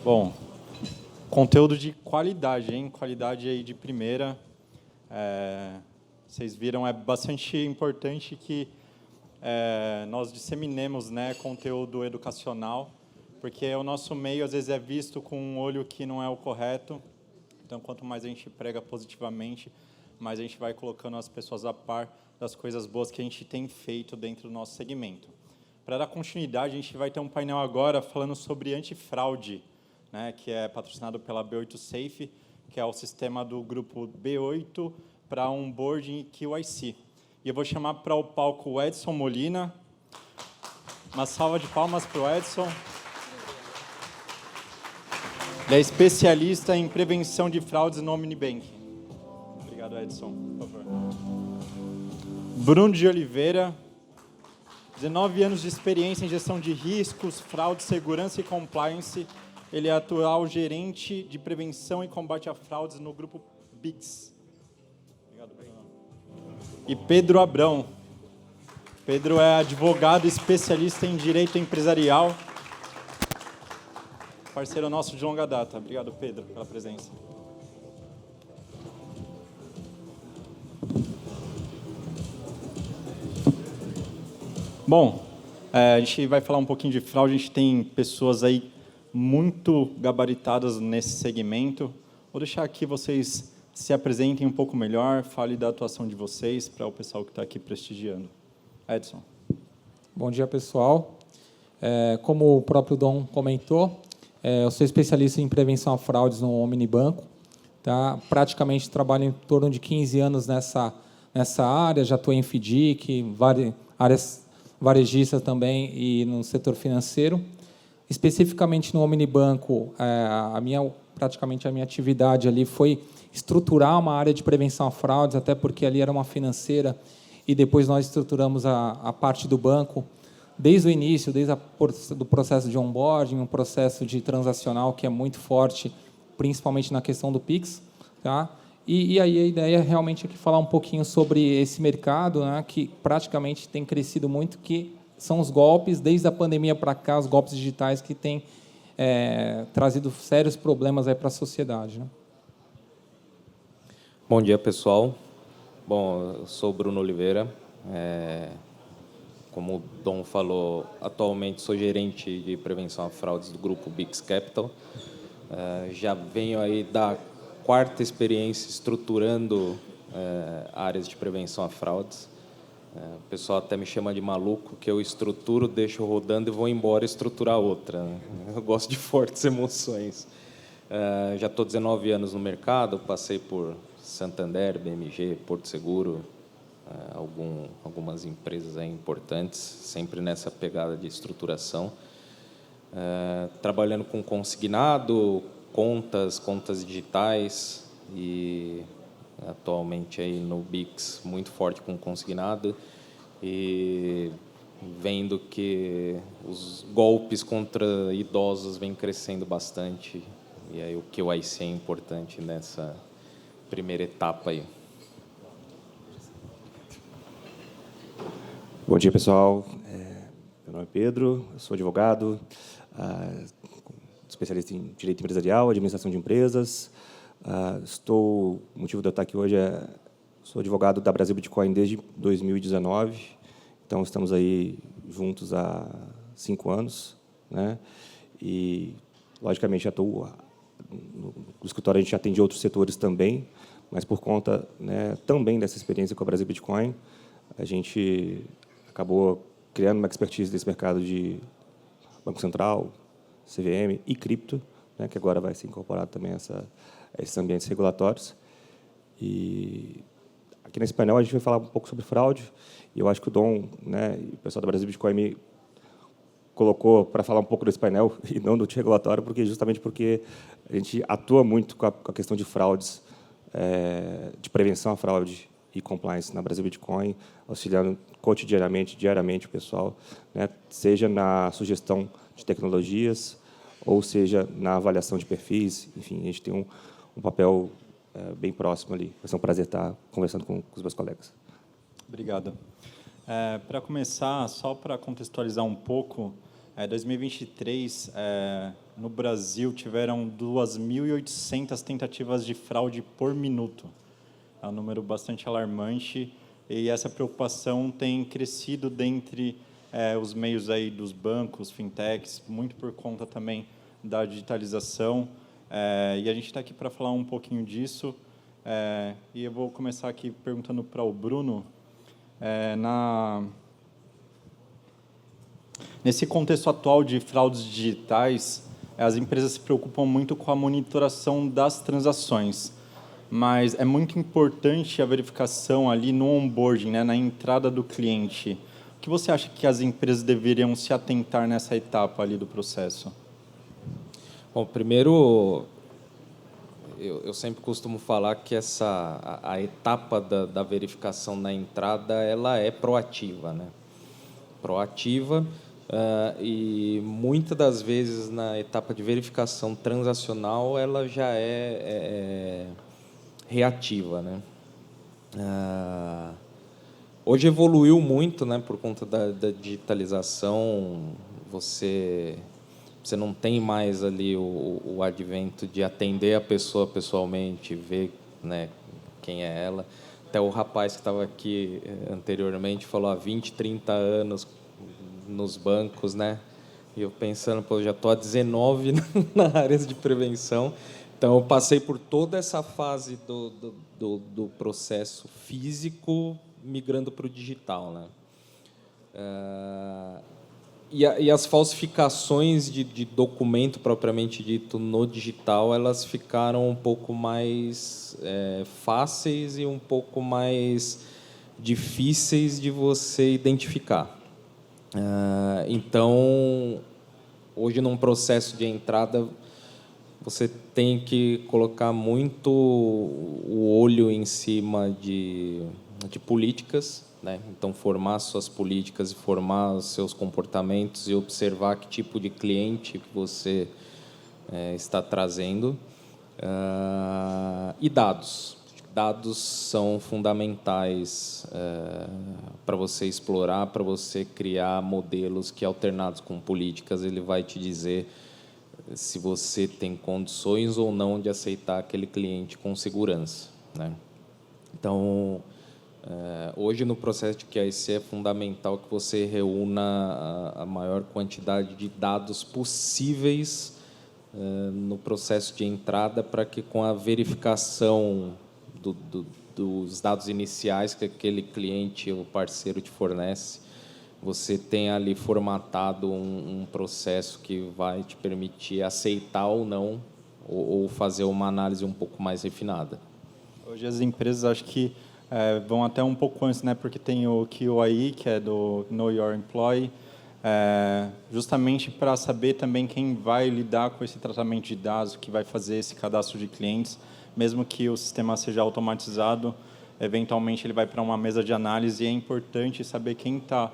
Bom, conteúdo de qualidade, hein? Qualidade aí de primeira. Vocês viram, é bastante importante que nós disseminemos, né, conteúdo educacional, porque o nosso meio, às vezes, é visto com um olho que não é o correto. Então, quanto mais a gente prega positivamente, mais a gente vai colocando as pessoas a par das coisas boas que a gente tem feito dentro do nosso segmento. Para dar continuidade, a gente vai ter um painel agora falando sobre antifraude, né, que é patrocinado pela B8 Safe, que é o sistema do grupo B8 para onboarding e KYC. E eu vou chamar para o palco o Edson Molina. Uma salva de palmas para o Edson. Ele é especialista em prevenção de fraudes no Omnibank. Obrigado, Edson. Por favor. Bruno de Oliveira, 19 anos de experiência em gestão de riscos, fraude, segurança e compliance. Ele é atual gerente de prevenção e combate a fraudes no grupo BIX. Obrigado, Bruno. E Pedro Abrão. Pedro é advogado especialista em direito empresarial. Parceiro nosso de longa data. Obrigado, Pedro, pela presença. Bom, a gente vai falar um pouquinho de fraude. A gente tem pessoas aí muito gabaritadas nesse segmento. Vou deixar aqui vocês se apresentem um pouco melhor, fale da atuação de vocês para o pessoal que está aqui prestigiando. Edson. Bom dia, pessoal. Como o próprio Dom comentou, eu sou especialista em prevenção a fraudes no Omnibanco. Tá? Praticamente trabalho em torno de 15 anos nessa área, já estou em FDIC, áreas varejistas também e no setor financeiro. Especificamente no Omnibanco, praticamente a minha atividade ali foi estruturar uma área de prevenção a fraudes, até porque ali era uma financeira, e depois nós estruturamos a parte do banco, desde o início, do processo de onboarding, um processo de transacional que é muito forte, principalmente na questão do Pix. Tá? E aí a ideia realmente é falar um pouquinho sobre esse mercado, né, que praticamente tem crescido muito, que são os golpes, desde a pandemia para cá, os golpes digitais que têm trazido sérios problemas para a sociedade. Né? Bom dia, pessoal. Bom, eu sou Bruno Oliveira. Como o Dom falou, atualmente sou gerente de prevenção a fraudes do grupo BIX Capital. Já venho aí da quarta experiência estruturando áreas de prevenção a fraudes. O pessoal até me chama de maluco, que eu estruturo, deixo rodando e vou embora estruturar outra. Né? Eu gosto de fortes emoções. Já estou 19 anos no mercado, passei por Santander, BMG, Porto Seguro, algumas empresas aí importantes, sempre nessa pegada de estruturação. Trabalhando com consignado, contas digitais e atualmente aí no BIX muito forte com consignado e vendo que os golpes contra idosos vêm crescendo bastante e aí o KYC é importante nessa primeira etapa aí. Bom dia, pessoal. Meu nome é Pedro, eu sou advogado, especialista em direito empresarial, administração de empresas. O motivo de eu estar aqui hoje sou advogado da Brasil Bitcoin desde 2019, então estamos aí juntos há 5 anos, né? E logicamente atuo no escritório, a gente atende outros setores também, mas por conta, né, também dessa experiência com a Brasil Bitcoin, a gente acabou criando uma expertise desse mercado de Banco Central, CVM e cripto, né, que agora vai ser incorporado também a esses ambientes regulatórios. E aqui nesse painel a gente vai falar um pouco sobre fraude, e eu acho que o Dom, né, e o pessoal da Brasil Bitcoin me colocou para falar um pouco desse painel e não do regulatório, justamente porque a gente atua muito com a questão de fraudes, de prevenção à fraude e compliance na Brasil Bitcoin, auxiliando cotidianamente, diariamente o pessoal, né, seja na sugestão de tecnologias, ou seja na avaliação de perfis. Enfim, a gente tem um papel bem próximo ali. Vai ser um prazer estar conversando com os meus colegas. Obrigado. Para começar, só para contextualizar um pouco, 2023, no Brasil, tiveram 2.800 tentativas de fraude por minuto. É um número bastante alarmante e essa preocupação tem crescido dentre os meios aí dos bancos, fintechs, muito por conta também da digitalização. E a gente está aqui para falar um pouquinho disso. E eu vou começar aqui perguntando para o Bruno. Nesse contexto atual de fraudes digitais, as empresas se preocupam muito com a monitoração das transações, mas é muito importante a verificação ali no onboarding, né, na entrada do cliente. O que você acha que as empresas deveriam se atentar nessa etapa ali do processo? Bom, primeiro, eu sempre costumo falar que a etapa da verificação na entrada ela é proativa, né? Proativa. E muitas das vezes na etapa de verificação transacional ela já é reativa, né? Hoje evoluiu muito, né, por conta da digitalização. Você não tem mais ali o advento de atender a pessoa pessoalmente, ver, né, quem é ela. Até o rapaz que estava aqui anteriormente falou há 20, 30 anos nos bancos, né? E eu pensando, pô, eu já estou há 19 na área de prevenção. Então, eu passei por toda essa fase do processo físico migrando para o digital, né? E as falsificações de documento propriamente dito no digital, elas ficaram um pouco mais fáceis e um pouco mais difíceis de você identificar. Então, hoje, num processo de entrada, você tem que colocar muito o olho em cima de políticas, né? Então, formar suas políticas e formar os seus comportamentos e observar que tipo de cliente que você está trazendo. E dados. Dados são fundamentais para você explorar, para você criar modelos que, alternados com políticas, ele vai te dizer se você tem condições ou não de aceitar aquele cliente com segurança, né? Então, hoje, no processo de QIC, é fundamental que você reúna a maior quantidade de dados possíveis no processo de entrada, para que, com a verificação dos dados iniciais que aquele cliente ou parceiro te fornece, você tenha ali formatado um processo que vai te permitir aceitar ou não, ou fazer uma análise um pouco mais refinada. Hoje as empresas acho que vão até um pouco antes, né? Porque tem o QAI, que é do Know Your Employee, justamente para saber também quem vai lidar com esse tratamento de dados, que vai fazer esse cadastro de clientes. Mesmo que o sistema seja automatizado, eventualmente ele vai para uma mesa de análise e é importante saber quem está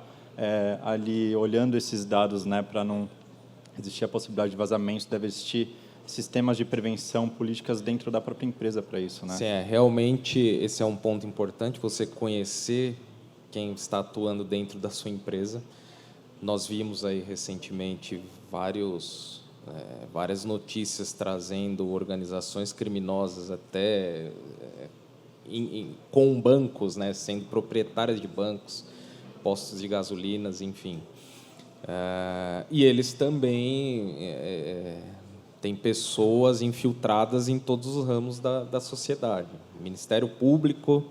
ali olhando esses dados, né, para não existir a possibilidade de vazamento. Deve existir sistemas de prevenção, políticas dentro da própria empresa para isso, né? Sim, realmente esse é um ponto importante, você conhecer quem está atuando dentro da sua empresa. Nós vimos aí recentemente várias notícias trazendo organizações criminosas até com bancos, né, sendo proprietárias de bancos, postos de gasolinas, enfim. E eles também têm pessoas infiltradas em todos os ramos da sociedade. Ministério Público,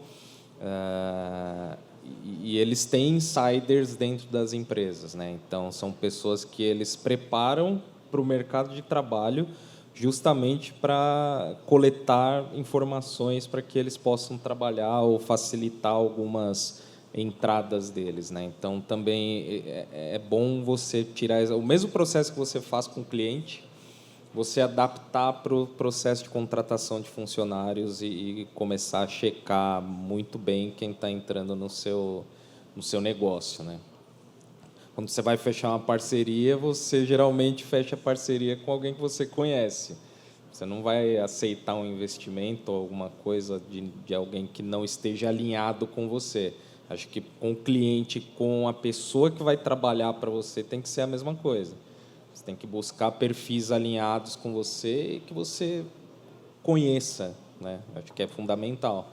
e eles têm insiders dentro das empresas, né? Então, são pessoas que eles preparam para o mercado de trabalho justamente para coletar informações para que eles possam trabalhar ou facilitar algumas entradas deles, né? Então, também é bom você tirar o mesmo processo que você faz com o cliente, você adaptar para o processo de contratação de funcionários e começar a checar muito bem quem está entrando no seu negócio, né? Quando você vai fechar uma parceria, você geralmente fecha a parceria com alguém que você conhece. Você não vai aceitar um investimento ou alguma coisa de alguém que não esteja alinhado com você. Acho que com o cliente, com a pessoa que vai trabalhar para você, tem que ser a mesma coisa. Você tem que buscar perfis alinhados com você e que você conheça, né? Acho que é fundamental.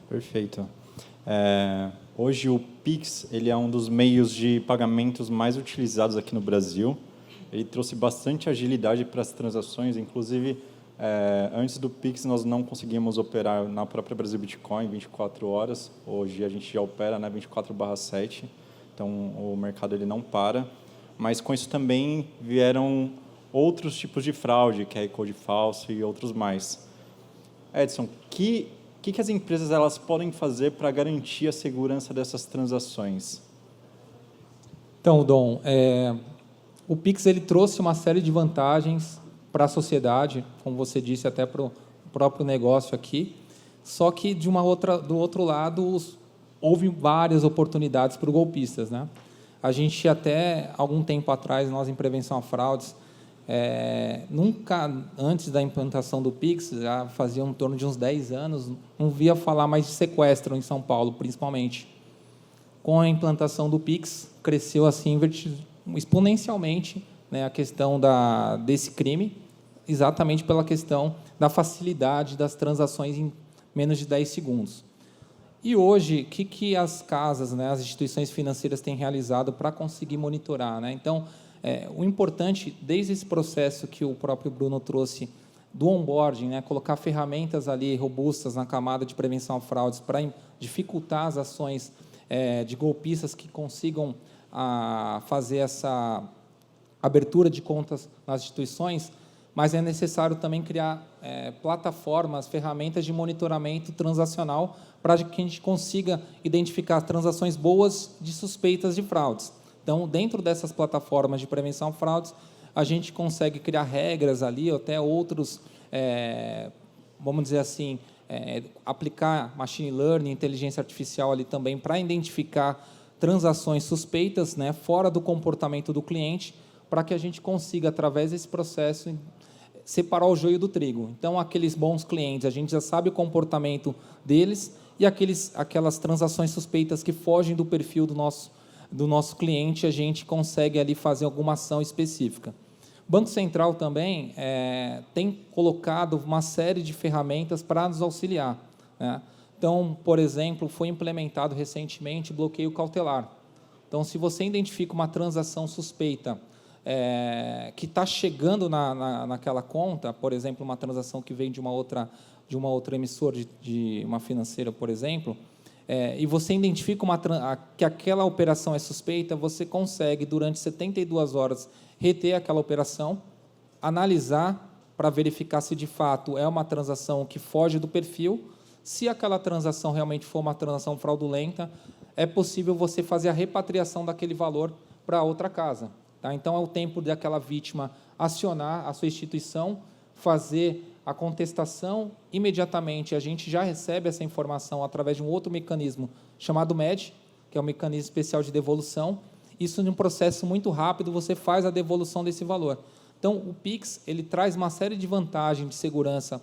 Perfeito. Hoje o Pix ele é um dos meios de pagamentos mais utilizados aqui no Brasil. Ele trouxe bastante agilidade para as transações, inclusive antes do Pix nós não conseguíamos operar na própria Brasil Bitcoin 24 horas. Hoje a gente já opera, né, 24/7. Então o mercado ele não para. Mas com isso também vieram outros tipos de fraude, QR Code falso e outros mais. Edson, que as empresas elas podem fazer para garantir a segurança dessas transações? Então, Dom, o Pix ele trouxe uma série de vantagens para a sociedade, como você disse, até para o próprio negócio aqui. Só que do outro lado, houve várias oportunidades para os golpistas, né? A gente até algum tempo atrás, nós em prevenção a fraudes, nunca antes da implantação do Pix, já fazia em torno de uns 10 anos, não via falar mais de sequestro em São Paulo, principalmente. Com a implantação do Pix, cresceu assim exponencialmente, né, a questão desse crime, exatamente pela questão da facilidade das transações em menos de 10 segundos. E hoje, o que as casas, né, as instituições financeiras têm realizado para conseguir monitorar, né? Então, o importante, desde esse processo que o próprio Bruno trouxe do onboarding, né, colocar ferramentas ali robustas na camada de prevenção a fraudes para dificultar as ações de golpistas que consigam fazer essa abertura de contas nas instituições, mas é necessário também criar plataformas, ferramentas de monitoramento transacional para que a gente consiga identificar transações boas de suspeitas de fraudes. Então, dentro dessas plataformas de prevenção a fraudes, a gente consegue criar regras ali, ou até outros, vamos dizer assim, aplicar machine learning, inteligência artificial ali também para identificar transações suspeitas, né, fora do comportamento do cliente, para que a gente consiga, através desse processo, separar o joio do trigo. Então, aqueles bons clientes, a gente já sabe o comportamento deles, e aquelas transações suspeitas que fogem do perfil do nosso cliente, a gente consegue ali fazer alguma ação específica. O Banco Central também tem colocado uma série de ferramentas para nos auxiliar, né? Então, por exemplo, foi implementado recentemente bloqueio cautelar. Então, se você identifica uma transação suspeita que está chegando naquela conta, por exemplo, uma transação que vem de uma outra emissora, de uma financeira, por exemplo, e você identifica que aquela operação é suspeita, você consegue, durante 72 horas, reter aquela operação, analisar para verificar se, de fato, é uma transação que foge do perfil. Se aquela transação realmente for uma transação fraudulenta, é possível você fazer a repatriação daquele valor para outra casa. Tá? Então, é o tempo daquela vítima acionar a sua instituição, fazer a contestação, imediatamente a gente já recebe essa informação através de um outro mecanismo chamado MED, que é um mecanismo especial de devolução. Isso, num processo muito rápido, você faz a devolução desse valor. Então, o Pix ele traz uma série de vantagens de segurança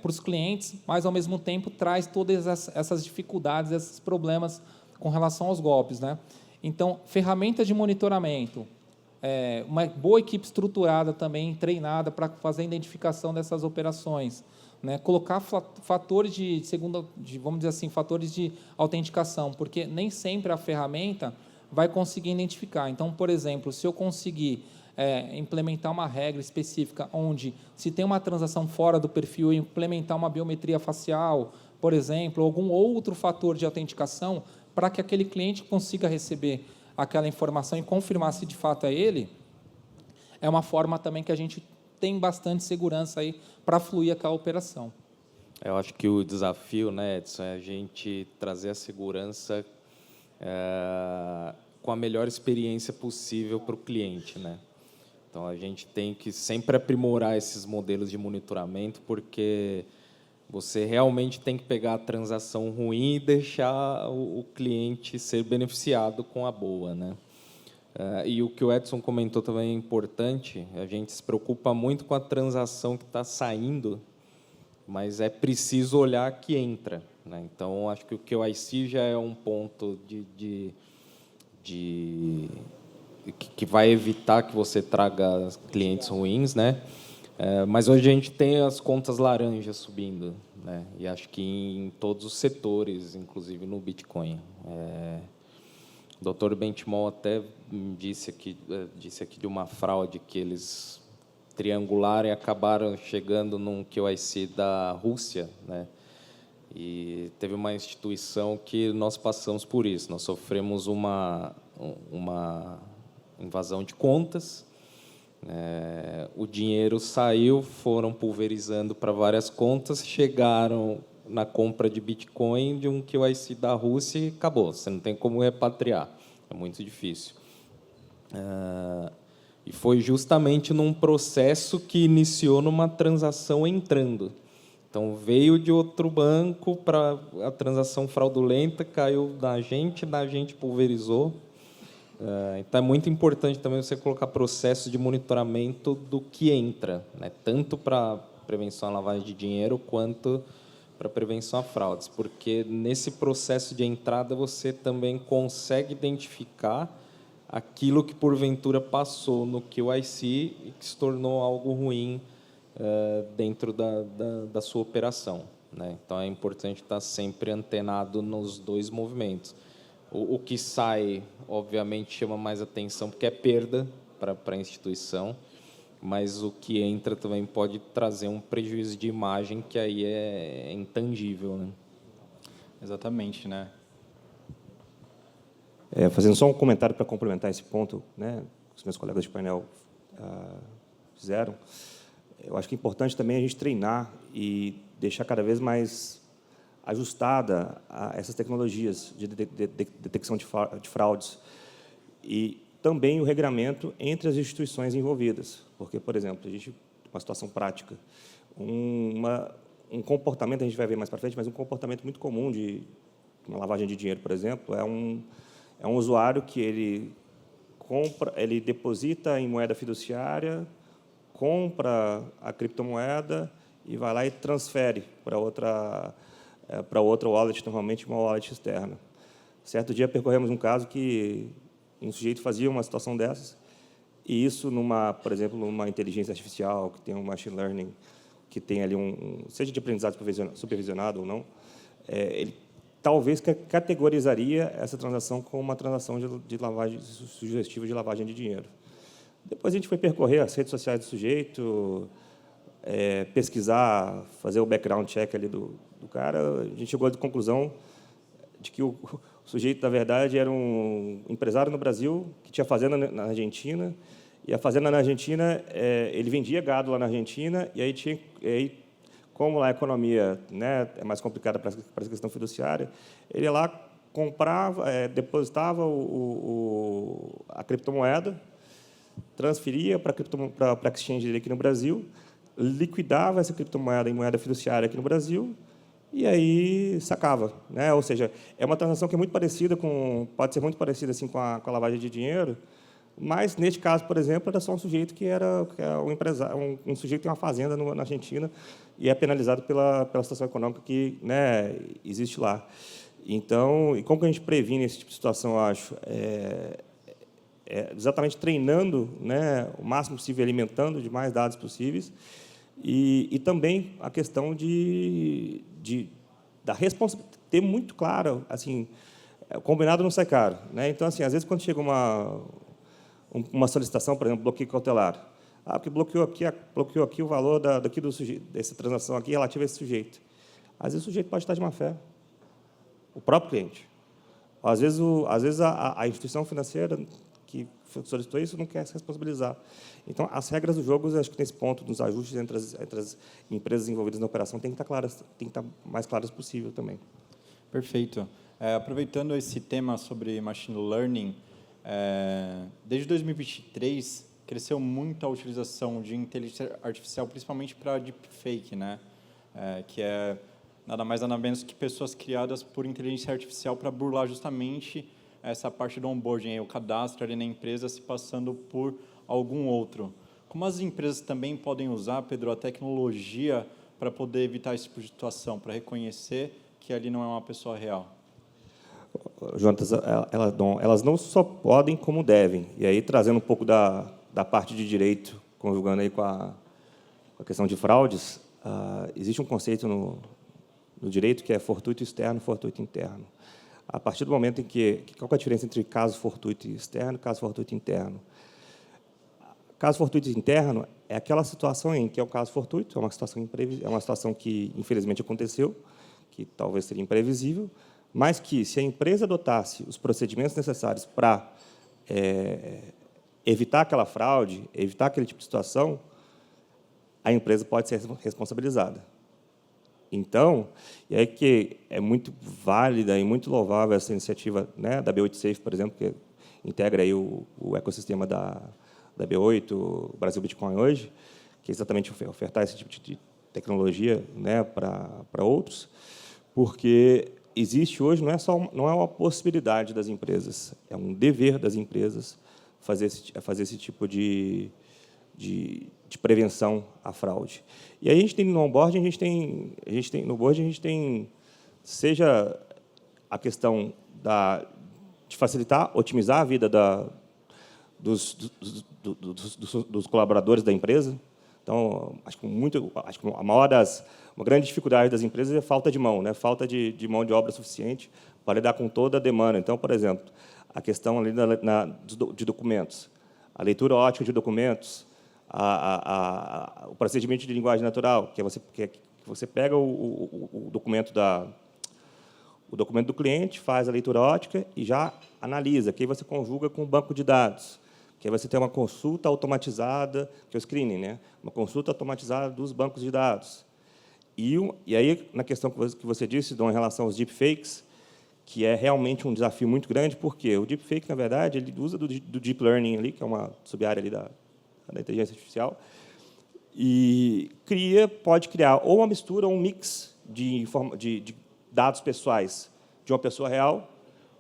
para os clientes, mas, ao mesmo tempo, traz todas essas dificuldades, esses problemas com relação aos golpes, né? Então, ferramentas de monitoramento, uma boa equipe estruturada também, treinada para fazer a identificação dessas operações, né? Colocar fatores vamos dizer assim, fatores de autenticação, porque nem sempre a ferramenta vai conseguir identificar. Então, por exemplo, se eu conseguir implementar uma regra específica onde, se tem uma transação fora do perfil, implementar uma biometria facial, por exemplo, ou algum outro fator de autenticação, para que aquele cliente consiga receber aquela informação e confirmar se de fato é ele, é uma forma também que a gente tem bastante segurança aí para fluir aquela operação. Eu acho que o desafio, né, Edson, é a gente trazer a segurança com a melhor experiência possível para o cliente, né? Então, a gente tem que sempre aprimorar esses modelos de monitoramento, porque você realmente tem que pegar a transação ruim e deixar o cliente ser beneficiado com a boa, né? E o que o Edson comentou também é importante, a gente se preocupa muito com a transação que está saindo, mas é preciso olhar que entra, né? Então, acho que o KYC já é um ponto que vai evitar que você traga clientes ruins, né? Mas hoje a gente tem as contas laranjas subindo, né? E acho que em todos os setores, inclusive no Bitcoin. O Dr. Benchimol até disse aqui de uma fraude que eles triangularam e acabaram chegando num QIC da Rússia, né? E teve uma instituição que nós passamos por isso. Nós sofremos uma invasão de contas. O dinheiro saiu, foram pulverizando para várias contas, chegaram na compra de Bitcoin de um QIC da Rússia e acabou. Você não tem como repatriar. É muito difícil. E foi justamente num processo que iniciou numa transação entrando. Então, veio de outro banco para a transação fraudulenta, caiu na gente pulverizou. Então, é muito importante também você colocar processo de monitoramento do que entra, né? Tanto para prevenção à lavagem de dinheiro, quanto para prevenção a fraudes, porque nesse processo de entrada você também consegue identificar aquilo que, porventura, passou no QIC e que se tornou algo ruim dentro da sua operação, né? Então, é importante estar sempre antenado nos dois movimentos. O que sai, obviamente, chama mais atenção, porque é perda para a instituição, mas o que entra também pode trazer um prejuízo de imagem que aí é intangível, né? Exatamente, né? Fazendo só um comentário para complementar esse ponto, né, que os meus colegas de painel fizeram, eu acho que é importante também a gente treinar e deixar cada vez mais ajustada a essas tecnologias de detecção de fraudes e também o regramento entre as instituições envolvidas, porque, por exemplo, uma situação prática, um comportamento, a gente vai ver mais para frente, mas um comportamento muito comum de uma lavagem de dinheiro, por exemplo, é um usuário que ele deposita em moeda fiduciária, compra a criptomoeda e vai lá e transfere para outra wallet, normalmente uma wallet externa. Certo dia percorremos um caso que um sujeito fazia uma situação dessas e isso por exemplo, numa inteligência artificial que tem um machine learning, que tem ali seja de aprendizado supervisionado ou não, ele talvez categorizaria essa transação como uma transação de lavagem sugestiva de lavagem de dinheiro. Depois a gente foi percorrer as redes sociais do sujeito, pesquisar, fazer o background check ali do cara. A gente chegou à conclusão de que o sujeito, na verdade, era um empresário no Brasil que tinha fazenda na Argentina, e a fazenda na Argentina, ele vendia gado lá na Argentina, e aí como lá a economia, né, é mais complicada para essa questão fiduciária, ele ia lá, comprava, depositava a criptomoeda, transferia para a exchange dele aqui no Brasil, liquidava essa criptomoeda em moeda fiduciária aqui no Brasil e aí sacava, né? Ou seja, é uma transação que é muito parecida pode ser muito parecida assim com a lavagem de dinheiro, mas neste caso, por exemplo, era só um sujeito que é um empresário, um sujeito que tem uma fazenda na Argentina e é penalizado pela situação econômica que, né, existe lá. Então, e como que a gente previne esse tipo de situação, eu acho? Exatamente treinando, né, o máximo possível, alimentando de mais dados possíveis, e também a questão da responsabilidade, ter muito claro, assim, o combinado não sai caro, né? Então, assim, às vezes, quando chega uma solicitação, por exemplo, bloqueio cautelar, porque bloqueou aqui o valor dessa transação aqui relativa a esse sujeito. Às vezes, o sujeito pode estar de má fé, o próprio cliente. Às vezes a instituição financeira que solicitou isso não quer se responsabilizar. Então, as regras do jogo, eu acho que nesse ponto, nos ajustes entre as empresas envolvidas na operação, tem que estar mais claras possível também. Perfeito. Aproveitando esse tema sobre machine learning, desde 2023 cresceu muito a utilização de inteligência artificial, principalmente para deepfake, né? Que é nada mais nada menos que pessoas criadas por inteligência artificial para burlar justamente essa parte do onboarding, o cadastro ali na empresa se passando por algum outro. Como as empresas também podem usar, Pedro, a tecnologia para poder evitar esse tipo de situação, para reconhecer que ali não é uma pessoa real? Jonatas, elas não só podem, como devem. E aí, trazendo um pouco da parte de direito, conjugando aí com a questão de fraudes, existe um conceito no direito que é fortuito externo, fortuito interno. A partir do momento em que... Qual é a diferença entre caso fortuito externo e caso fortuito interno? Caso fortuito interno é aquela situação em que é um caso fortuito, é uma situação que, infelizmente, aconteceu, que talvez seria imprevisível, mas que, se a empresa adotasse os procedimentos necessários para evitar aquela fraude, evitar aquele tipo de situação, a empresa pode ser responsabilizada. Então, e aí que é muito válida e muito louvável essa iniciativa, né, da B8 Safe, por exemplo, que integra aí o ecossistema da B8, o Brasil Bitcoin hoje, que é exatamente ofertar esse tipo de tecnologia, né, para outros, porque existe hoje, não é uma possibilidade das empresas, é um dever das empresas fazer esse tipo de prevenção à fraude. E aí a gente tem no onboarding, no board a gente tem seja a questão de facilitar, otimizar a vida dos colaboradores da empresa. Então, acho que uma grande dificuldade das empresas é a falta de mão, né? Falta de mão de obra suficiente para lidar com toda a demanda. Então, por exemplo, a questão ali de documentos, a leitura ótica de documentos, o procedimento de linguagem natural, que você pega o documento do cliente, faz a leitura ótica e já analisa, que aí você conjuga com o banco de dados, que aí você tem uma consulta automatizada, que é o screening, né? Uma consulta automatizada dos bancos de dados. E aí, na questão que você disse, Dom, em relação aos deepfakes, que é realmente um desafio muito grande, porque o deepfake, na verdade, ele usa do deep learning, ali, que é uma sub-área ali da inteligência artificial, e pode criar ou uma mistura ou um mix de dados pessoais de uma pessoa real,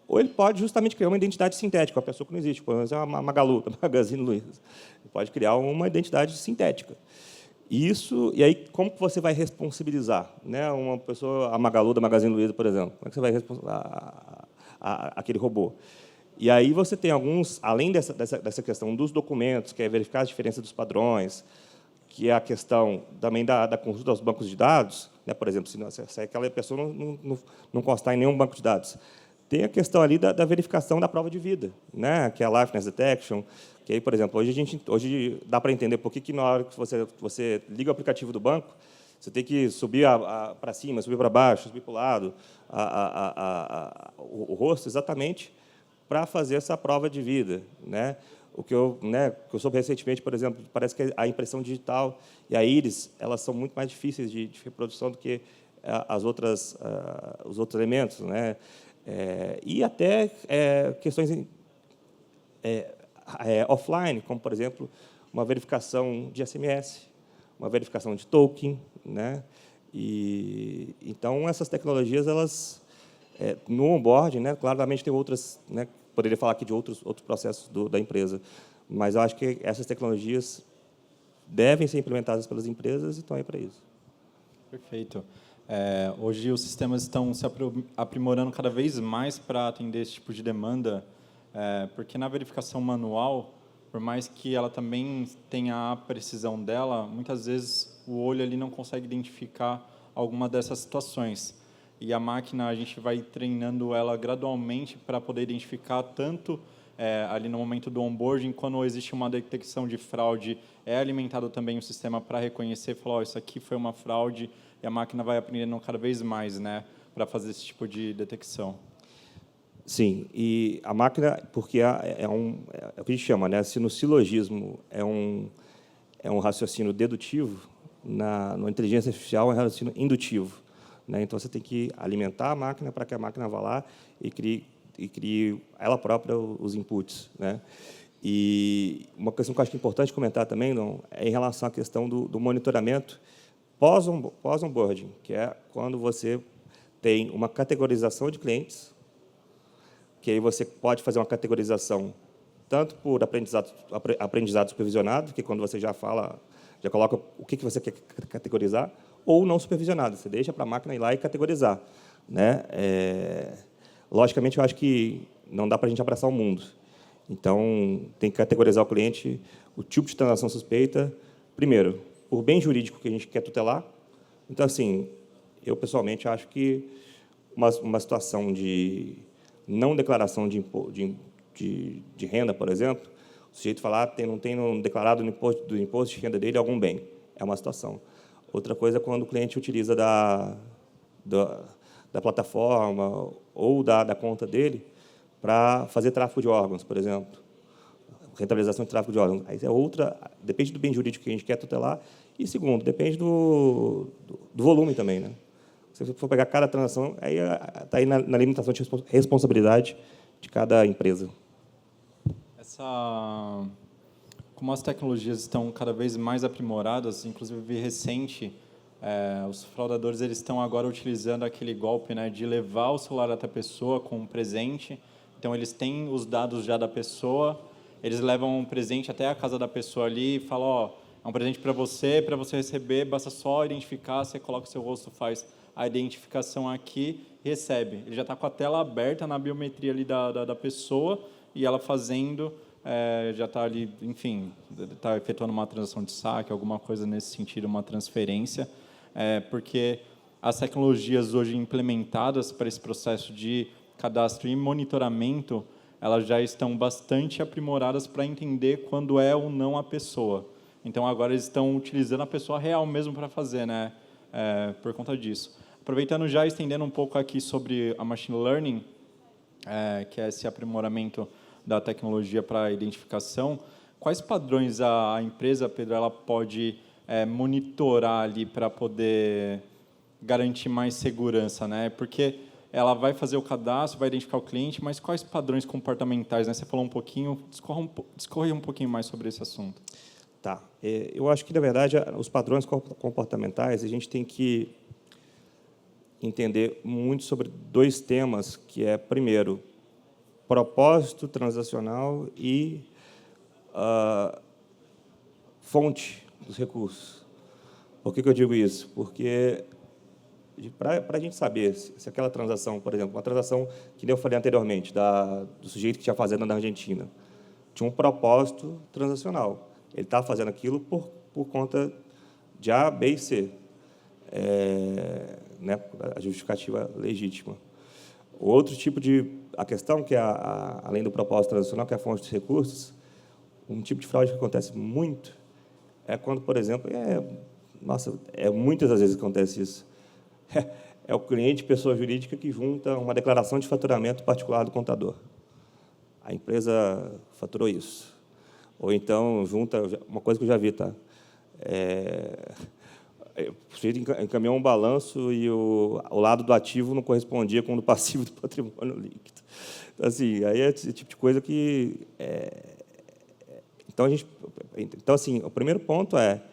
ou ele pode justamente criar uma identidade sintética, uma pessoa que não existe, por exemplo, uma Magalu, da Magazine Luiza. Ele pode criar uma identidade sintética. E aí, como que você vai responsabilizar, né, uma pessoa, a Magalu da Magazine Luiza, por exemplo? Como é que você vai responsabilizar aquele robô? E aí você tem alguns, além dessa questão dos documentos, que é verificar a diferença dos padrões, que é a questão também da consulta aos bancos de dados, né, por exemplo, se aquela pessoa não constar em nenhum banco de dados. Tem a questão ali da verificação da prova de vida, né, que é a liveness detection, que aí, por exemplo, hoje dá para entender por que na hora que você liga o aplicativo do banco, você tem que subir para cima, subir para baixo, subir para o lado, o rosto, exatamente para fazer essa prova de vida, né? O que eu soube recentemente, por exemplo, parece que a impressão digital e a íris, elas são muito mais difíceis de reprodução do que os outros elementos, né? E até questões offline, como, por exemplo, uma verificação de SMS, uma verificação de token, né? E então essas tecnologias, elas no onboarding, né, claramente tem outras, né, poderia falar aqui de outros processos da empresa, mas eu acho que essas tecnologias devem ser implementadas pelas empresas e estão aí para isso. Perfeito. Hoje os sistemas estão se aprimorando cada vez mais para atender esse tipo de demanda, porque na verificação manual, por mais que ela também tenha a precisão dela, muitas vezes o olho ali não consegue identificar alguma dessas situações. E a máquina, a gente vai treinando ela gradualmente para poder identificar tanto ali no momento do onboarding, quando existe uma detecção de fraude, é alimentado também o sistema para reconhecer e falar, isso aqui foi uma fraude, e a máquina vai aprendendo cada vez mais, né, para fazer esse tipo de detecção. Sim, e a máquina, porque é o que a gente chama, né, se no silogismo é um raciocínio dedutivo, na inteligência artificial é um raciocínio indutivo. Né? Então, você tem que alimentar a máquina para que a máquina vá lá e crie ela própria os inputs. Né? E uma questão que eu acho que é importante comentar também, não, é em relação à questão do monitoramento pós-onboarding, que é quando você tem uma categorização de clientes, que aí você pode fazer uma categorização tanto por aprendizado supervisionado, que quando você já coloca o que você quer categorizar, ou não supervisionado. Você deixa para a máquina ir lá e categorizar. né? Logicamente, eu acho que não dá para a gente abraçar o mundo. Então, tem que categorizar o cliente, o tipo de transação suspeita, primeiro, por bem jurídico que a gente quer tutelar. Então, assim, eu, pessoalmente, acho que uma situação de não declaração de renda, por exemplo, o sujeito falar não tem declarado do imposto de renda dele algum bem. É uma situação. Outra coisa é quando o cliente utiliza da plataforma ou da conta dele para fazer tráfico de órgãos, por exemplo. Rentabilização de tráfico de órgãos. Aí é outra, depende do bem jurídico que a gente quer tutelar. E, segundo, depende do volume também, né? Se você for pegar cada transação, aí está aí na limitação de responsabilidade de cada empresa. Como as tecnologias estão cada vez mais aprimoradas, inclusive recente, os fraudadores eles estão agora utilizando aquele golpe, né, de levar o celular até a pessoa com um presente. Então, eles têm os dados já da pessoa, eles levam um presente até a casa da pessoa ali e falam, ó, é um presente para você receber, basta só identificar, você coloca o seu rosto, faz a identificação aqui, recebe. Ele já está com a tela aberta na biometria ali da pessoa e ela fazendo, já está ali, enfim, está efetuando uma transação de saque, alguma coisa nesse sentido, uma transferência, porque as tecnologias hoje implementadas para esse processo de cadastro e monitoramento, elas já estão bastante aprimoradas para entender quando é ou não a pessoa. Então, agora eles estão utilizando a pessoa real mesmo para fazer, né? Por conta disso. Aproveitando já, estendendo um pouco aqui sobre a Machine Learning, que é esse aprimoramento da tecnologia para a identificação, quais padrões a empresa, Pedro, ela pode monitorar ali para poder garantir mais segurança, né? Porque ela vai fazer o cadastro, vai identificar o cliente, mas quais padrões comportamentais, né? Você falou um pouquinho, discorre um pouquinho mais sobre esse assunto. Tá. Eu acho que, na verdade, os padrões comportamentais, a gente tem que entender muito sobre dois temas, que é, primeiro, propósito transacional e fonte dos recursos. Por que eu digo isso? Porque, para a gente saber se aquela transação, por exemplo, uma transação que eu falei anteriormente, do sujeito que tinha fazenda na Argentina, tinha um propósito transacional. Ele estava fazendo aquilo por conta de A, B e C. Né, a justificativa legítima. O outro tipo a questão, que é além do propósito transacional, que é a fonte dos recursos, um tipo de fraude que acontece muito é quando, por exemplo, muitas das vezes acontece isso, é o cliente, pessoa jurídica, que junta uma declaração de faturamento particular do contador. A empresa faturou isso. Ou então, junta, uma coisa que eu já vi, tá? O sujeito encaminhou um balanço e o lado do ativo não correspondia com o do passivo do patrimônio líquido. Então, assim, aí é esse tipo de coisa que... Então, assim, o primeiro ponto é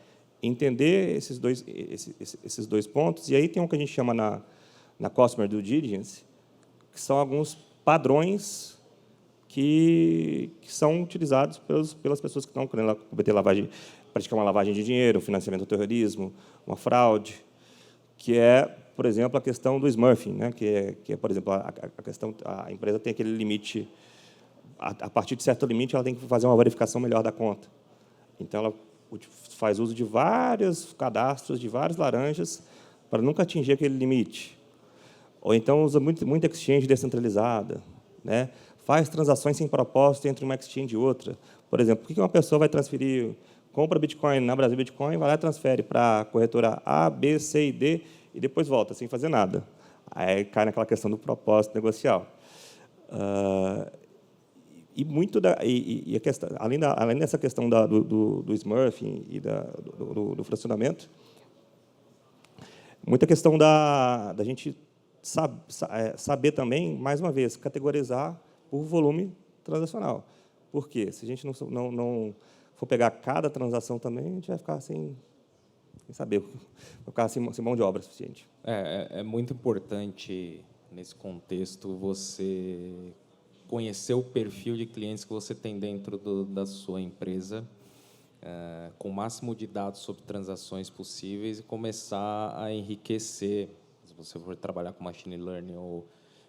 entender esses dois pontos, e aí tem um que a gente chama na Customer Due Diligence, que são alguns padrões que são utilizados pelas pessoas que estão querendo cometer praticar uma lavagem de dinheiro, um financiamento do terrorismo, uma fraude, que é, por exemplo, a questão do smurfing, né? que é, por exemplo, a empresa tem aquele limite, a partir de certo limite, ela tem que fazer uma verificação melhor da conta. Então, ela faz uso de vários cadastros, de várias laranjas, para nunca atingir aquele limite. Ou então, usa muita exchange descentralizada, né? Faz transações sem propósito entre uma exchange e outra. Por exemplo, por que uma pessoa vai transferir, compra Bitcoin na Brasil Bitcoin, vai lá e transfere para a corretora A, B, C e D, e depois volta, sem fazer nada? Aí cai naquela questão do propósito negocial. E a questão, além dessa questão do smurfing e do fracionamento, muita questão da gente saber também, mais uma vez, categorizar por volume transacional. Por quê? Se a gente não for pegar cada transação também, a gente vai ficar sem saber, vai ficar sem mão de obra suficiente. É muito importante, nesse contexto, você conhecer o perfil de clientes que você tem dentro da sua empresa, com o máximo de dados sobre transações possíveis, e começar a enriquecer as se você for trabalhar com machine learning ou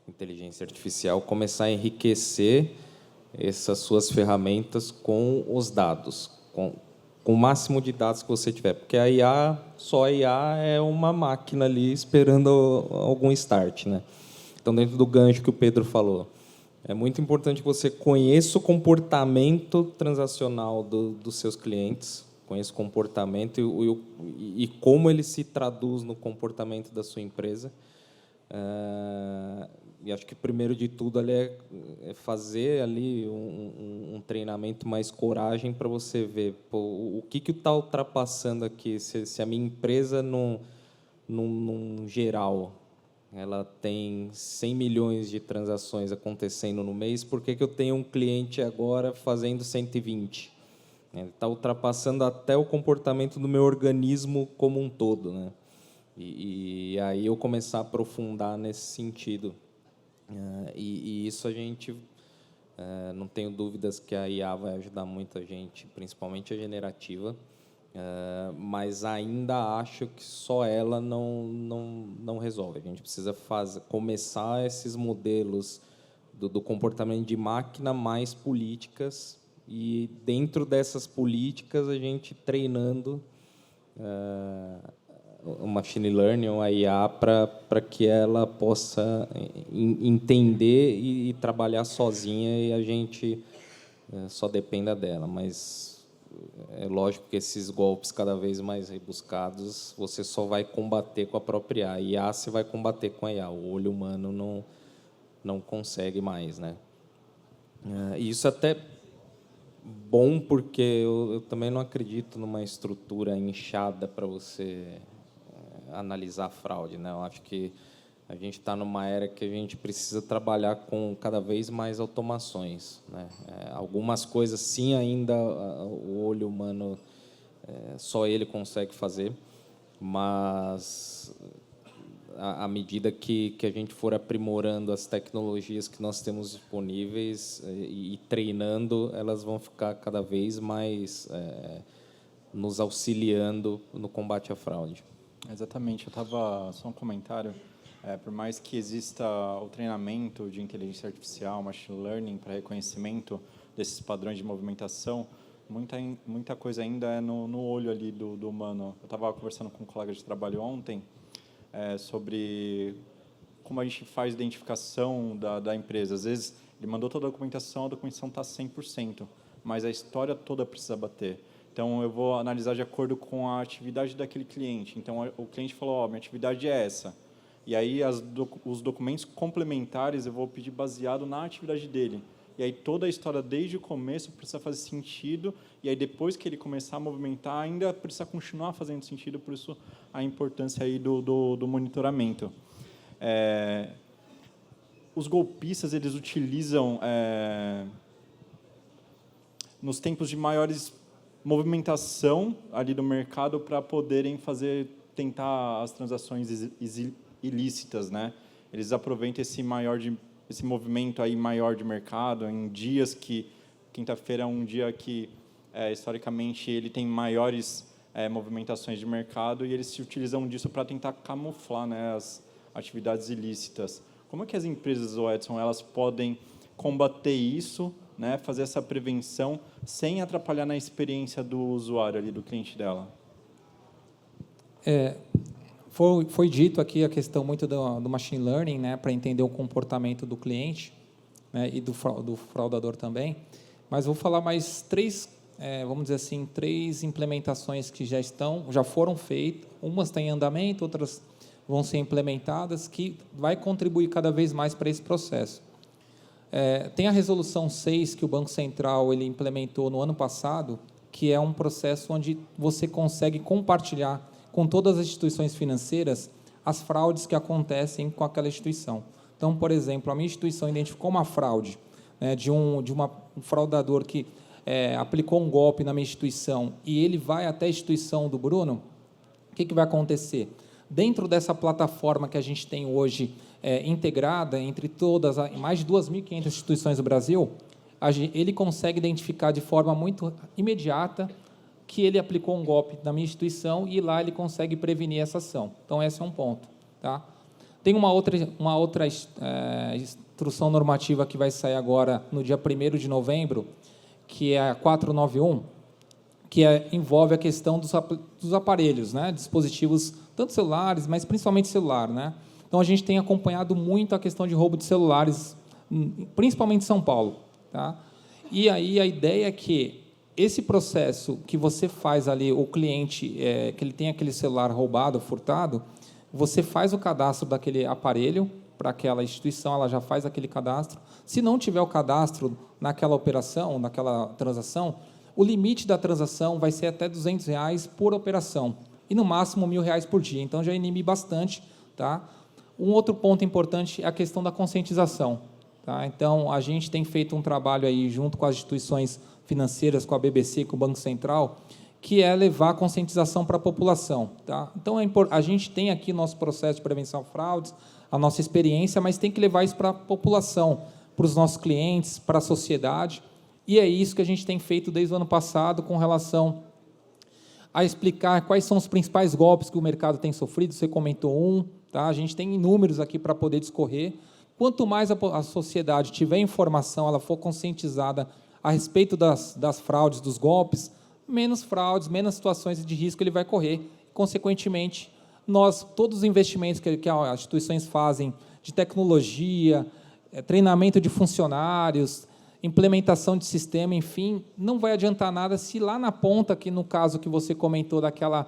inteligência artificial, começar a enriquecer essas suas ferramentas com os dados, com o máximo de dados que você tiver, porque a IA, só a IA é uma máquina ali esperando algum start, né? Então, dentro do gancho que o Pedro falou, é muito importante que você conheça o comportamento transacional dos seus clientes, conheça o comportamento e como ele se traduz no comportamento da sua empresa. E acho que, primeiro de tudo, ali é fazer ali um treinamento mais coragem para você ver o que está ultrapassando aqui. Se a minha empresa, num geral, ela tem 100 milhões de transações acontecendo no mês, por que eu tenho um cliente agora fazendo 120? Ele está ultrapassando até o comportamento do meu organismo como um todo, né? E aí eu começar a aprofundar nesse sentido. E isso a gente, não tenho dúvidas que a IA vai ajudar muita gente, principalmente a generativa, mas ainda acho que só ela não resolve. A gente precisa começar esses modelos do comportamento de máquina mais políticas, e dentro dessas políticas a gente treinando o machine learning ou a IA para que ela possa entender e trabalhar sozinha e a gente só dependa dela. Mas é lógico que esses golpes cada vez mais rebuscados você só vai combater com a própria IA. A IA você vai combater com a IA. O olho humano não consegue mais, né? E isso até bom, porque eu também não acredito numa estrutura inchada para você analisar a fraude, né? Eu acho que a gente está numa era que a gente precisa trabalhar com cada vez mais automações, né? Algumas coisas, sim, ainda o olho humano só ele consegue fazer, mas à medida que a gente for aprimorando as tecnologias que nós temos disponíveis e treinando, elas vão ficar cada vez mais nos auxiliando no combate à fraude. Exatamente. Eu estava só um comentário. Por mais que exista o treinamento de inteligência artificial, machine learning para reconhecimento desses padrões de movimentação, muita coisa ainda é no olho ali do humano. Eu estava conversando com um colega de trabalho ontem sobre como a gente faz identificação da empresa. Às vezes, ele mandou toda a documentação está 100%, mas a história toda precisa bater. Então, eu vou analisar de acordo com a atividade daquele cliente. Então, o cliente falou, minha atividade é essa. E aí, os documentos complementares eu vou pedir baseado na atividade dele. E aí, toda a história, desde o começo, precisa fazer sentido. E aí, depois que ele começar a movimentar, ainda precisa continuar fazendo sentido. Por isso, a importância aí do monitoramento. Os golpistas, eles utilizam, nos tempos de maiores movimentação ali do mercado para poderem tentar as transações ilícitas, né? Eles aproveitam esse movimento aí maior de mercado em dias que quinta-feira é um dia que historicamente ele tem maiores movimentações de mercado e eles se utilizam disso para tentar camuflar, né, as atividades ilícitas. Como é que as empresas, Edson, elas podem combater isso, né, fazer essa prevenção sem atrapalhar na experiência do usuário ali, do cliente dela? Foi dito aqui a questão muito do machine learning, né, para entender o comportamento do cliente, né, e do fraudador também. Mas vou falar mais vamos dizer assim, 3 implementações que já foram feitas. Umas têm em andamento, outras vão ser implementadas, que vai contribuir cada vez mais para esse processo. Tem a Resolução 6, que o Banco Central ele implementou no ano passado, que é um processo onde você consegue compartilhar com todas as instituições financeiras as fraudes que acontecem com aquela instituição. Então, por exemplo, a minha instituição identificou uma fraude, né, de um fraudador que aplicou um golpe na minha instituição e ele vai até a instituição do Bruno. O que vai acontecer? Dentro dessa plataforma que a gente tem hoje integrada entre mais de 2.500 instituições do Brasil, ele consegue identificar de forma muito imediata que ele aplicou um golpe na minha instituição e lá ele consegue prevenir essa ação. Então, esse é um ponto. Tá? Tem uma outra instrução normativa que vai sair agora no dia 1º de novembro, que é a 491, que envolve a questão dos aparelhos, né? Dispositivos, tanto celulares, mas principalmente celular, né? Então, a gente tem acompanhado muito a questão de roubo de celulares, principalmente em São Paulo. Tá? E aí a ideia é que esse processo que você faz ali, o cliente, que ele tem aquele celular roubado, furtado, você faz o cadastro daquele aparelho para aquela instituição, ela já faz aquele cadastro. Se não tiver o cadastro naquela operação, naquela transação, o limite da transação vai ser até R$200 por operação e, no máximo, R$1.000 por dia. Então, já inibe bastante. Tá? Um outro ponto importante é a questão da conscientização. Tá? Então, a gente tem feito um trabalho aí junto com as instituições financeiras, com a BBC, com o Banco Central, que é levar a conscientização para a população. Tá? Então, a gente tem aqui nosso processo de prevenção a fraudes, a nossa experiência, mas tem que levar isso para a população, para os nossos clientes, para a sociedade, e é isso que a gente tem feito desde o ano passado com relação a explicar quais são os principais golpes que o mercado tem sofrido. Você comentou um, tá? A gente tem inúmeros aqui para poder discorrer. Quanto mais a sociedade tiver informação, ela for conscientizada a respeito das fraudes, dos golpes, menos fraudes, menos situações de risco ele vai correr. Consequentemente, todos os investimentos que as instituições fazem de tecnologia, treinamento de funcionários, implementação de sistema, enfim, não vai adiantar nada se lá na ponta, que no caso que você comentou daquela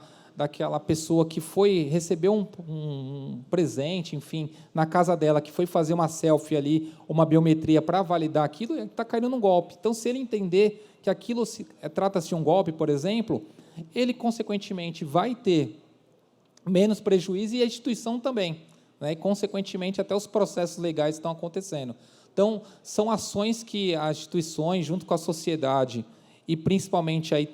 pessoa que recebeu um presente, enfim, na casa dela, que foi fazer uma selfie ali, uma biometria para validar aquilo, está caindo num golpe. Então, se ele entender que aquilo trata-se de um golpe, por exemplo, ele, consequentemente, vai ter menos prejuízo e a instituição também. Né? E, consequentemente, até os processos legais estão acontecendo. Então, são ações que as instituições, junto com a sociedade, e principalmente aí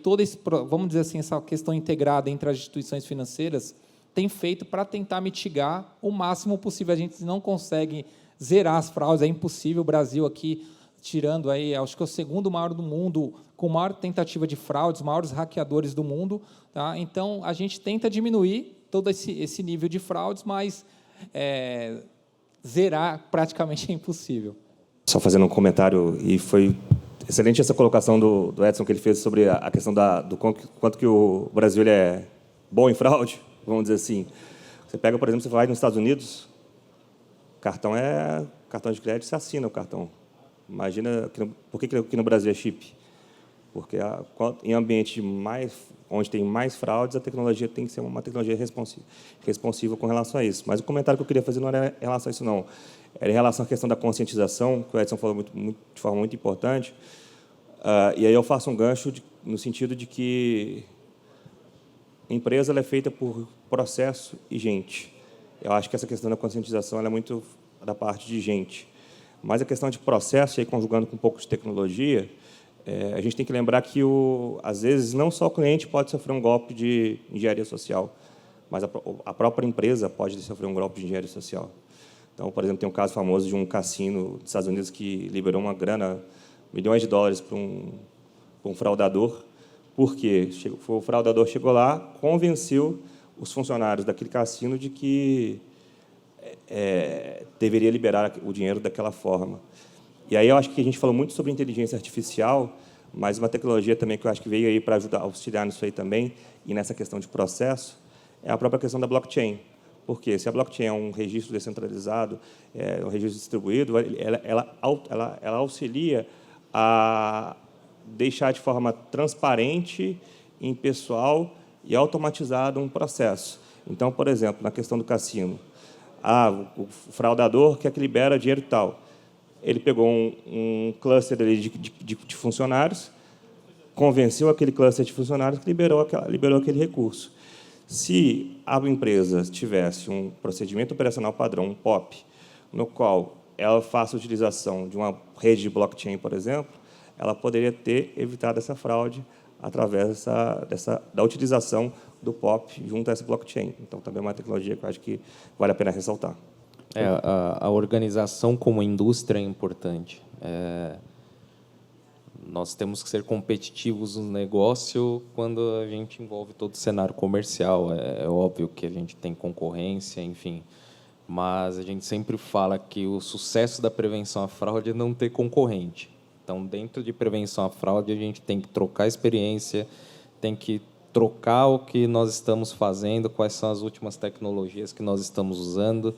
vamos dizer assim, essa questão integrada entre as instituições financeiras, tem feito para tentar mitigar o máximo possível. A gente não consegue zerar as fraudes, é impossível. O Brasil aqui, tirando aí, acho que é o segundo maior do mundo, com maior tentativa de fraudes, os maiores hackeadores do mundo. Tá? Então, a gente tenta diminuir todo esse nível de fraudes, mas zerar praticamente é impossível. Só fazendo um comentário, e foi excelente essa colocação do Edson que ele fez sobre a questão do quanto que o Brasil é bom em fraude, vamos dizer assim. Você pega, por exemplo, você vai nos Estados Unidos, cartão de crédito, você assina o cartão. Imagina, por que aqui no Brasil é chip? Porque em ambiente onde tem mais fraudes, a tecnologia tem que ser uma tecnologia responsiva com relação a isso. Mas o comentário que eu queria fazer não era em relação a isso, não. Era em relação à questão da conscientização, que o Edson falou de forma muito importante. E aí eu faço um gancho no sentido de que a empresa ela é feita por processo e gente. Eu acho que essa questão da conscientização ela é muito da parte de gente. Mas a questão de processo, e aí conjugando com um pouco de tecnologia, a gente tem que lembrar que, às vezes, não só o cliente pode sofrer um golpe de engenharia social, mas a própria empresa pode sofrer um golpe de engenharia social. Então, por exemplo, tem um caso famoso de um cassino dos Estados Unidos que liberou uma grana, milhões de dólares para um fraudador. Por quê? O fraudador chegou lá, convenceu os funcionários daquele cassino de que deveria liberar o dinheiro daquela forma. E aí eu acho que a gente falou muito sobre inteligência artificial, mas uma tecnologia também que eu acho que veio aí para ajudar, auxiliar nisso aí também, e nessa questão de processo, é a própria questão da blockchain. Porque se a blockchain é um registro descentralizado, um registro distribuído, ela auxilia a deixar de forma transparente, impessoal e automatizado um processo. Então, por exemplo, na questão do cassino, o fraudador quer que libera dinheiro e tal. Ele pegou um cluster ali de funcionários, convenceu aquele cluster de funcionários que liberou aquele recurso. Se a empresa tivesse um procedimento operacional padrão, um POP, no qual ela faça a utilização de uma rede de blockchain, por exemplo, ela poderia ter evitado essa fraude através da utilização do POP junto a essa blockchain. Então, também é uma tecnologia que eu acho que vale a pena ressaltar. A organização como indústria é importante. Nós temos que ser competitivos no negócio quando a gente envolve todo o cenário comercial. É óbvio que a gente tem concorrência, enfim, mas a gente sempre fala que o sucesso da prevenção à fraude é não ter concorrente. Então, dentro de prevenção à fraude, a gente tem que trocar experiência, tem que trocar o que nós estamos fazendo, quais são as últimas tecnologias que nós estamos usando,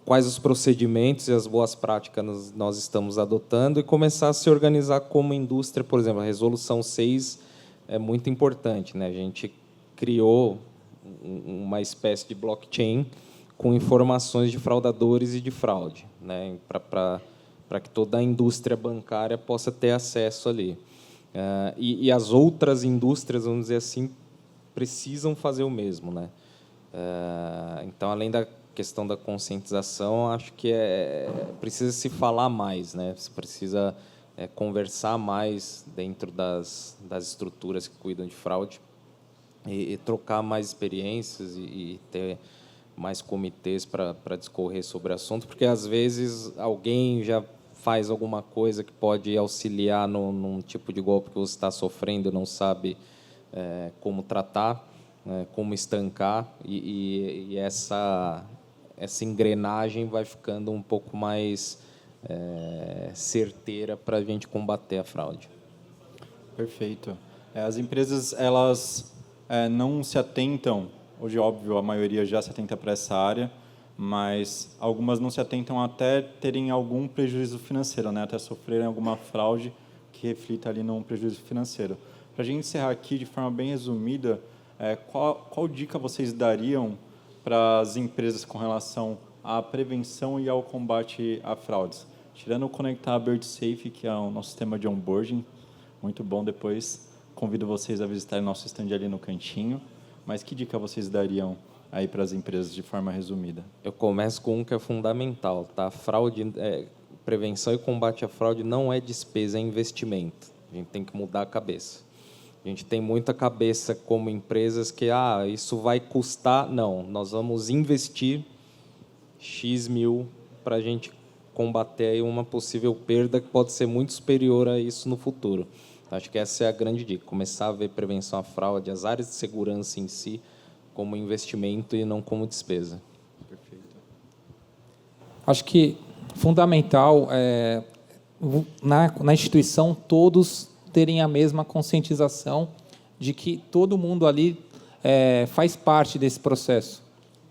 quais os procedimentos e as boas práticas nós estamos adotando, e começar a se organizar como indústria. Por exemplo, a Resolução 6 é muito importante, né? A gente criou uma espécie de blockchain com informações de fraudadores e de fraude, né? Para que toda a indústria bancária possa ter acesso ali. E as outras indústrias, vamos dizer assim, precisam fazer o mesmo, né? Então, além da questão da conscientização, acho que precisa se falar mais, né? Você precisa conversar mais dentro das estruturas que cuidam de fraude e trocar mais experiências e ter mais comitês para discorrer sobre o assunto, porque, às vezes, alguém já faz alguma coisa que pode auxiliar num tipo de golpe que você está sofrendo, não sabe como tratar, como estancar, e essa engrenagem vai ficando um pouco mais certeira para a gente combater a fraude. Perfeito. As empresas, elas não se atentam, hoje, óbvio, a maioria já se atenta para essa área, mas algumas não se atentam até terem algum prejuízo financeiro, né? Até sofrerem alguma fraude que reflita ali num prejuízo financeiro. Para a gente encerrar aqui de forma bem resumida, qual dica vocês dariam para as empresas com relação à prevenção e ao combate a fraudes? Tirando o conectar a BirdSafe, que é o nosso sistema de onboarding, muito bom. Depois convido vocês a visitarem o nosso stand ali no cantinho. Mas que dica vocês dariam aí para as empresas de forma resumida? Eu começo com um que é fundamental, tá? Fraude, prevenção e combate à fraude não é despesa, é investimento. A gente tem que mudar a cabeça. A gente tem muita cabeça como empresas que isso vai custar. Não, nós vamos investir X mil para a gente combater aí uma possível perda que pode ser muito superior a isso no futuro. Acho que essa é a grande dica, começar a ver prevenção à fraude, as áreas de segurança em si, como investimento e não como despesa. Perfeito. Acho que fundamental na instituição todos terem a mesma conscientização de que todo mundo ali faz parte desse processo,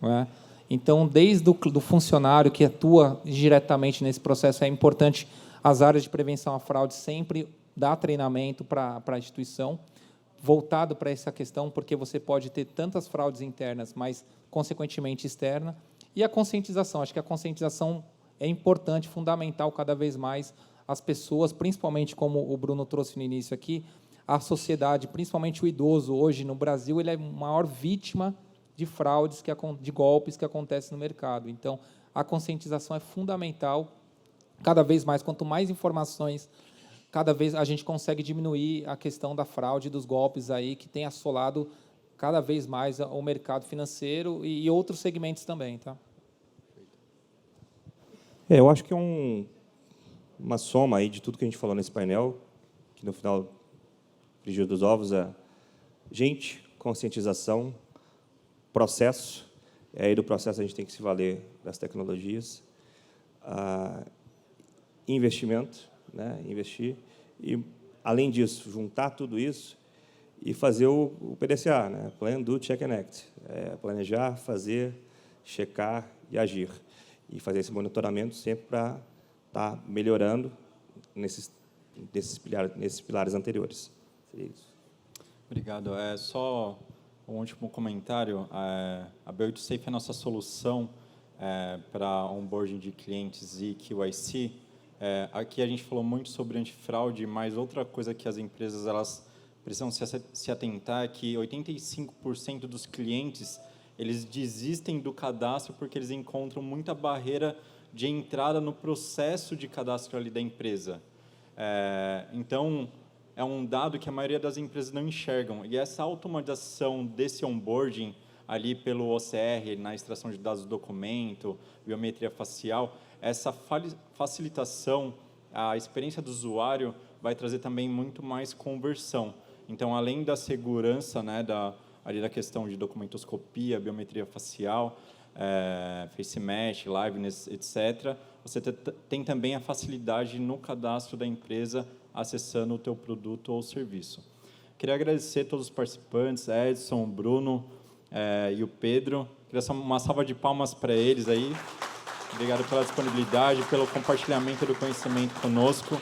não é? Então, desde do funcionário que atua diretamente nesse processo, é importante as áreas de prevenção à fraude sempre dar treinamento para a instituição, voltado para essa questão, porque você pode ter tantas fraudes internas, mas, consequentemente, externa. E a conscientização. Acho que a conscientização é importante, fundamental, cada vez mais, as pessoas, principalmente, como o Bruno trouxe no início aqui, a sociedade, principalmente o idoso, hoje, no Brasil, ele é a maior vítima de fraudes, de golpes que acontecem no mercado. Então, a conscientização é fundamental, cada vez mais, quanto mais informações, cada vez a gente consegue diminuir a questão da fraude, dos golpes aí que tem assolado cada vez mais o mercado financeiro e outros segmentos também, tá? Eu acho que é uma soma aí de tudo que a gente falou nesse painel, que no final, frigir dos ovos é gente, conscientização, processo, e aí do processo a gente tem que se valer das tecnologias, investimento, né? Investir, e, além disso, juntar tudo isso e fazer o PDCA, né? Plan, Do, Check and Act. Planejar, fazer, checar e agir. E fazer esse monitoramento sempre para estar melhorando nesses pilares anteriores. Seria isso. Obrigado. Só um último comentário. A BirdSafe é a nossa solução para onboarding de clientes e QIC. Aqui a gente falou muito sobre antifraude, mas outra coisa que as empresas elas precisam se atentar é que 85% dos clientes eles desistem do cadastro porque eles encontram muita barreira de entrada no processo de cadastro ali da empresa. Então, é um dado que a maioria das empresas não enxergam. E essa automatização desse onboarding ali pelo OCR, na extração de dados do documento, biometria facial, essa facilitação, a experiência do usuário vai trazer também muito mais conversão. Então, além da segurança, né, ali da questão de documentoscopia, biometria facial, face mesh, liveness, etc., você tem também a facilidade no cadastro da empresa acessando o teu produto ou serviço. Queria agradecer a todos os participantes, Edson, Bruno e o Pedro. Queria uma salva de palmas para eles aí. Obrigado pela disponibilidade, pelo compartilhamento do conhecimento conosco.